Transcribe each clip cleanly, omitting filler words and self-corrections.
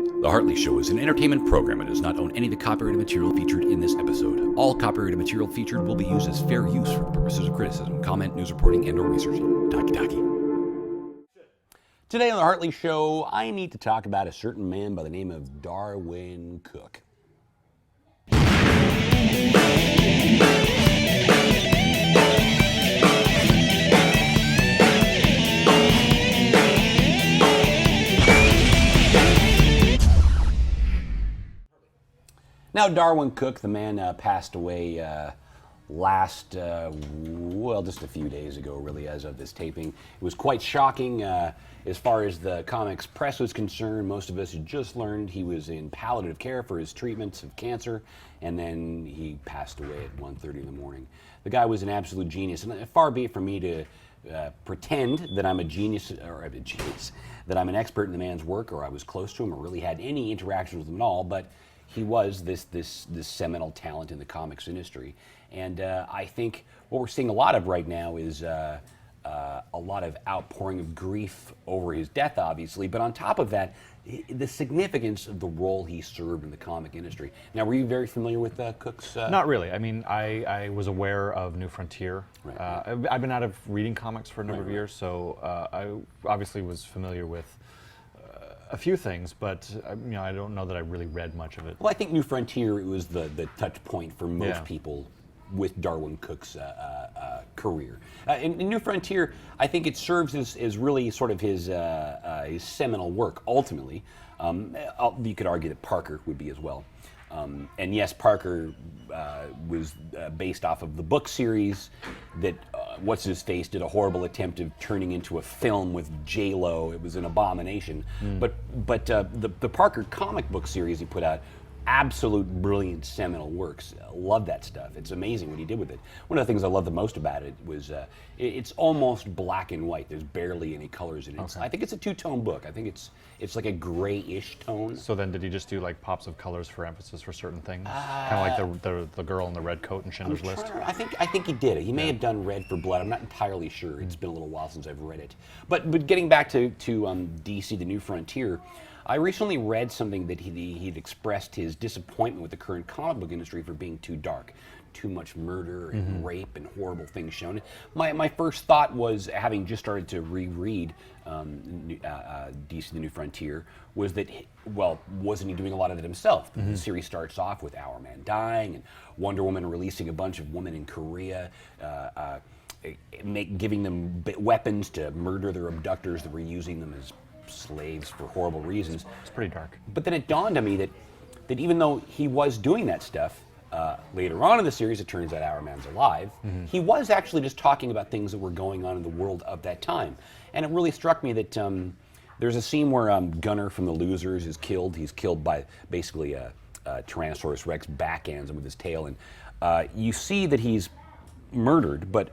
The Hartley Show is an entertainment program and does not own any of the copyrighted material featured in this episode. All copyrighted material featured will be used as fair use for the purposes of criticism, comment, news reporting, and/or research. Taki. Today on The Hartley Show, I need to talk about a certain man by the name of Darwyn Cooke. Now, Darwyn Cooke, the man passed away just a few days ago, really, as of this taping. It was quite shocking as far as the comics press was concerned. Most of us had just learned he was in palliative care for his treatments of cancer, and then he passed away at 1:30 in the morning. The guy was an absolute genius, and far be it from me to pretend that I'm a genius, that I'm an expert in the man's work, or I was close to him, or really had any interaction with him at all, but he was this seminal talent in the comics industry. And I think what we're seeing a lot of right now is a lot of outpouring of grief over his death, obviously, but on top of that, the significance of the role he served in the comic industry. Now, were you very familiar with Cooke's? Not really. I mean, I was aware of New Frontier. Right. I've been out of reading comics for a number of years, so I obviously was familiar with a few things, but I don't know that I really read much of it. Well, I think New Frontier was the touch point for most people with Darwyn Cooke's career. In New Frontier, I think it serves as really sort of his seminal work, ultimately. You could argue that Parker would be as well. And yes, Parker was based off of the book series that What's-His-Face did a horrible attempt of turning into a film with J-Lo. It was an abomination. But the Parker comic book series he put out, absolute brilliant seminal works. Love that stuff. It's amazing what he did with it. One of the things I love the most about it was it's almost black and white. There's barely any colors in it. Okay. I think it's a two-tone book. I think it's like a grayish tone. So then, did he just do like pops of colors for emphasis for certain things, kind of like the girl in the red coat in Schindler's List? I think he did it. He may have done Red for Blood. I'm not entirely sure. It's been a little while since I've read it. But getting back to DC, the New Frontier, I recently read something that he'd expressed his disappointment with the current comic book industry for being too dark. Too much murder and rape and horrible things shown. My first thought was, having just started to reread DC The New Frontier, was that, wasn't he doing a lot of it himself? The series starts off with Our Man dying and Wonder Woman releasing a bunch of women in Korea, giving them weapons to murder their abductors that were using them as slaves for horrible reasons. It's pretty dark. But then it dawned on me that even though he was doing that stuff, later on in the series, it turns out Our Man's alive. He was actually just talking about things that were going on in the world of that time. And it really struck me that there's a scene where Gunner from The Losers is killed. He's killed by basically a Tyrannosaurus Rex backhands him with his tail. And you see that he's murdered, but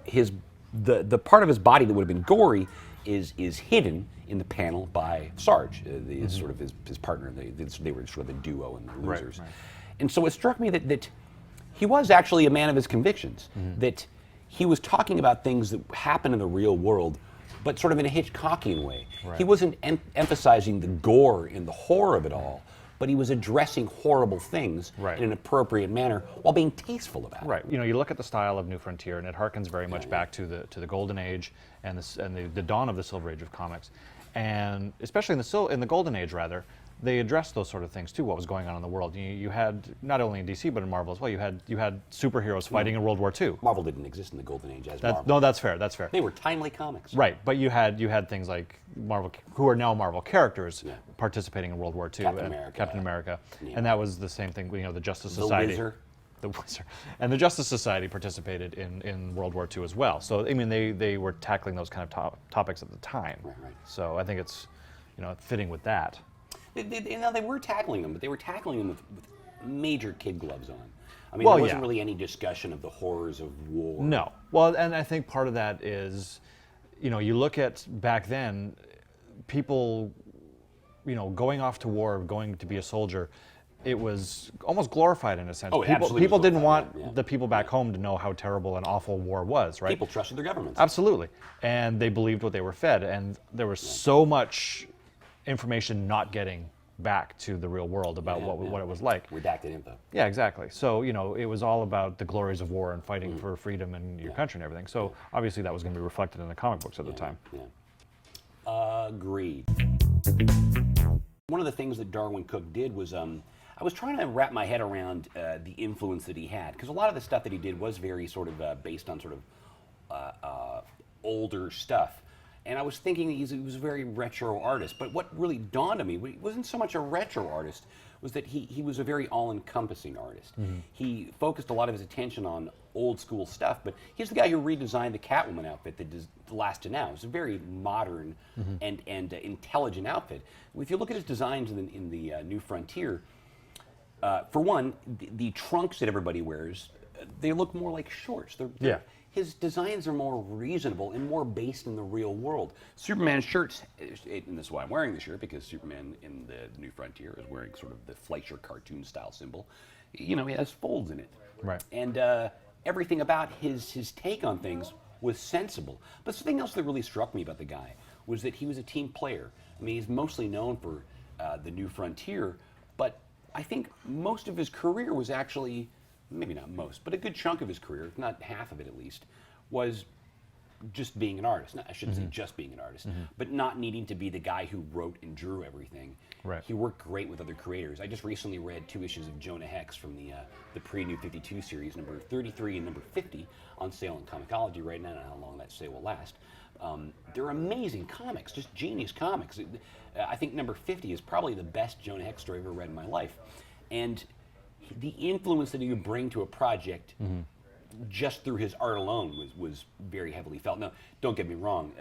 the part of his body that would have been gory is hidden in the panel by Sarge, sort of his partner. They were sort of a duo in The Losers. Right. And so it struck me that he was actually a man of his convictions, that he was talking about things that happen in the real world, but sort of in a Hitchcockian way. Right. He wasn't emphasizing the gore and the horror of it all, but he was addressing horrible things in an appropriate manner while being tasteful about it. Right. You look at the style of New Frontier, and it harkens very much back to the Golden Age and the dawn of the Silver Age of comics, and especially in the Golden Age, rather. They addressed those sort of things too. What was going on in the world? You had, not only in DC but in Marvel as well. You had superheroes fighting in World War II. Marvel didn't exist in the Golden Age as Marvel. No, that's fair. That's fair. They were timely comics. Right, but you had things like Marvel, who are now Marvel characters, participating in World War II. Captain America, and that was the same thing. The Justice Society. The Wizard. And the Justice Society participated in World War II as well. So I mean, they were tackling those kind of topics at the time. Right. So I think it's fitting with that. They were tackling them, but they were tackling them with major kid gloves on. I mean, there wasn't really any discussion of the horrors of war. No. Well, and I think part of that is, you look at back then, people, going off to war, going to be a soldier, it was almost glorified in a sense. People didn't want the people back home to know how terrible and awful war was, right? People trusted their governments. Absolutely. And they believed what they were fed. And there was so much information not getting back to the real world about what it was like. Redacted info. Yeah, exactly. So, you know, it was all about the glories of war and fighting for freedom and your country and everything. So obviously that was going to be reflected in the comic books at the time. Agreed. One of the things that Darwyn Cooke did was, I was trying to wrap my head around the influence that he had, because a lot of the stuff that he did was very sort of based on sort of older stuff. And I was thinking he was a very retro artist, but what really dawned on me, he wasn't so much a retro artist, was that he was a very all-encompassing artist. He focused a lot of his attention on old school stuff, but he's the guy who redesigned the Catwoman outfit that lasts to now. It's a very modern and intelligent outfit. If you look at his designs in the New Frontier, for one, the trunks that everybody wears, they look more like shorts. His designs are more reasonable and more based in the real world. Superman's shirts, and this is why I'm wearing the shirt, because Superman in the New Frontier is wearing sort of the Fleischer cartoon style symbol. You know, he has folds in it. Right. And everything about his take on things was sensible. But something else that really struck me about the guy was that he was a team player. I mean, he's mostly known for the New Frontier, but I think most of his career was actually, maybe not most, but a good chunk of his career, if not half of it at least, was just being an artist. I shouldn't say just being an artist, but not needing to be the guy who wrote and drew everything. Right. He worked great with other creators. I just recently read 2 issues of Jonah Hex from the pre-New 52 series, number 33 and number 50, on sale in Comixology right now. I don't know how long that sale will last. They're amazing comics, just genius comics. I think number 50 is probably the best Jonah Hex story I've ever read in my life. And the influence that he would bring to a project just through his art alone was very heavily felt. Now, don't get me wrong,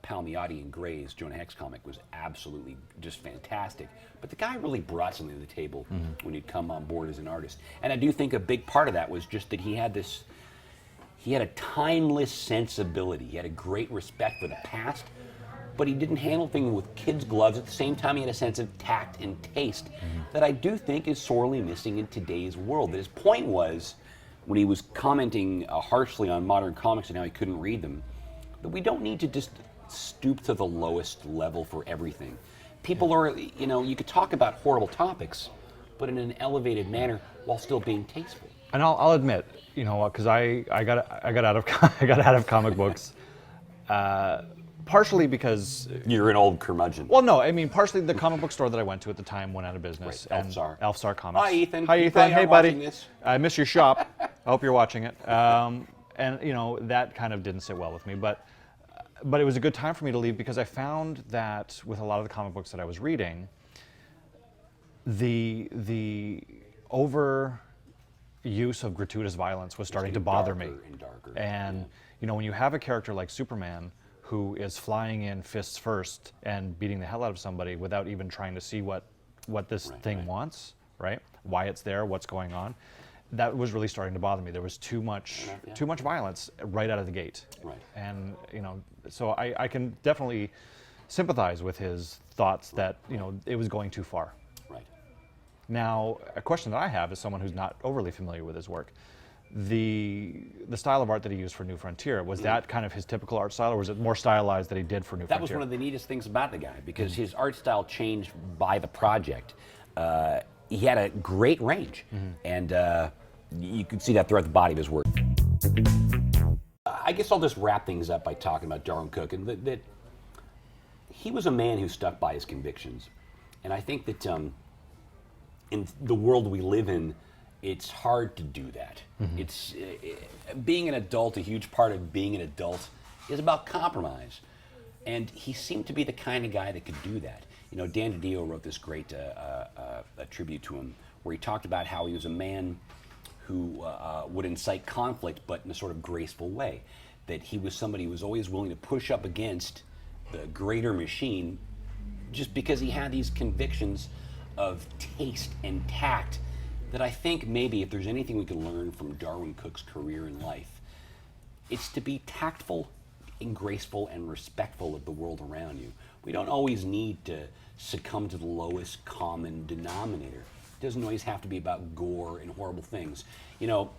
Palmiotti and Gray's Jonah Hex comic was absolutely just fantastic. But the guy really brought something to the table when he'd come on board as an artist. And I do think a big part of that was just that he had a timeless sensibility. He had a great respect for the past, but he didn't handle things with kid's gloves. At the same time, he had a sense of tact and taste that I do think is sorely missing in today's world. That his point was, when he was commenting harshly on modern comics and how he couldn't read them, that we don't need to just stoop to the lowest level for everything. People are, you know, you could talk about horrible topics, but in an elevated manner while still being tasteful. And I'll admit, you know, because I got out of comic books. Partially because you're an old curmudgeon. Well, no, I mean partially the comic book store that I went to at the time went out of business. Right, Elfstar Comics. Hi, Ethan. Hi, Ethan. Hey, buddy. This. I miss your shop. I hope you're watching it. And you know that kind of didn't sit well with me, but it was a good time for me to leave because I found that with a lot of the comic books that I was reading, the over use of gratuitous violence was starting to bother me. And you know, when you have a character like Superman who is flying in fists first and beating the hell out of somebody without even trying to see what this thing wants, right? Why it's there, what's going on. That was really starting to bother me. There was too much violence right out of the gate. Right. And you know, so I can definitely sympathize with his thoughts that, you know, it was going too far. Right. Now, a question that I have as someone who's not overly familiar with his work, the style of art that he used for New Frontier, was that kind of his typical art style, or was it more stylized that he did for New Frontier? That was one of the neatest things about the guy, because his art style changed by the project. He had a great range, and you could see that throughout the body of his work. I guess I'll just wrap things up by talking about Darwyn Cooke, and that he was a man who stuck by his convictions. And I think that in the world we live in, it's hard to do that. It's being an adult, a huge part of being an adult is about compromise. And he seemed to be the kind of guy that could do that. You know, Dan DiDio wrote this great a tribute to him where he talked about how he was a man who would incite conflict, but in a sort of graceful way. That he was somebody who was always willing to push up against the greater machine just because he had these convictions of taste and tact that I think maybe if there's anything we can learn from Darwyn Cooke's career in life, it's to be tactful and graceful and respectful of the world around you. We don't always need to succumb to the lowest common denominator. It doesn't always have to be about gore and horrible things. You know,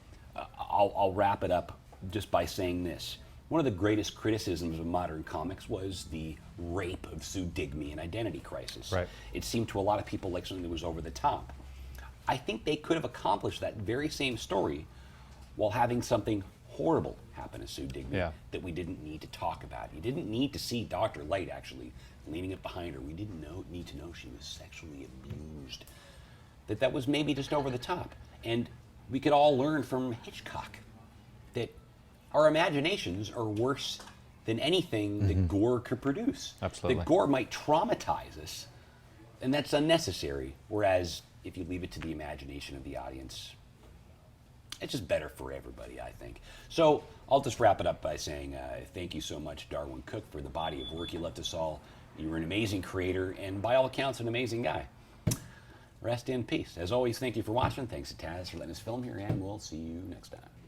I'll wrap it up just by saying this. one of the greatest criticisms of modern comics was the rape of Sue Digby and Identity Crisis. Right. It seemed to a lot of people like something that was over the top. I think they could have accomplished that very same story while having something horrible happen to Sue Digby that we didn't need to talk about. You didn't need to see Dr. Light actually leaning up behind her. We didn't need to know she was sexually abused. That was maybe just over the top. And we could all learn from Hitchcock that our imaginations are worse than anything that gore could produce. Absolutely. That gore might traumatize us, and that's unnecessary. Whereas if you leave it to the imagination of the audience, it's just better for everybody, I think. So I'll just wrap it up by saying thank you so much, Darwyn Cooke, for the body of work you left us all. You were an amazing creator, and by all accounts, an amazing guy. Rest in peace. As always, thank you for watching. Thanks to Taz for letting us film here, and we'll see you next time.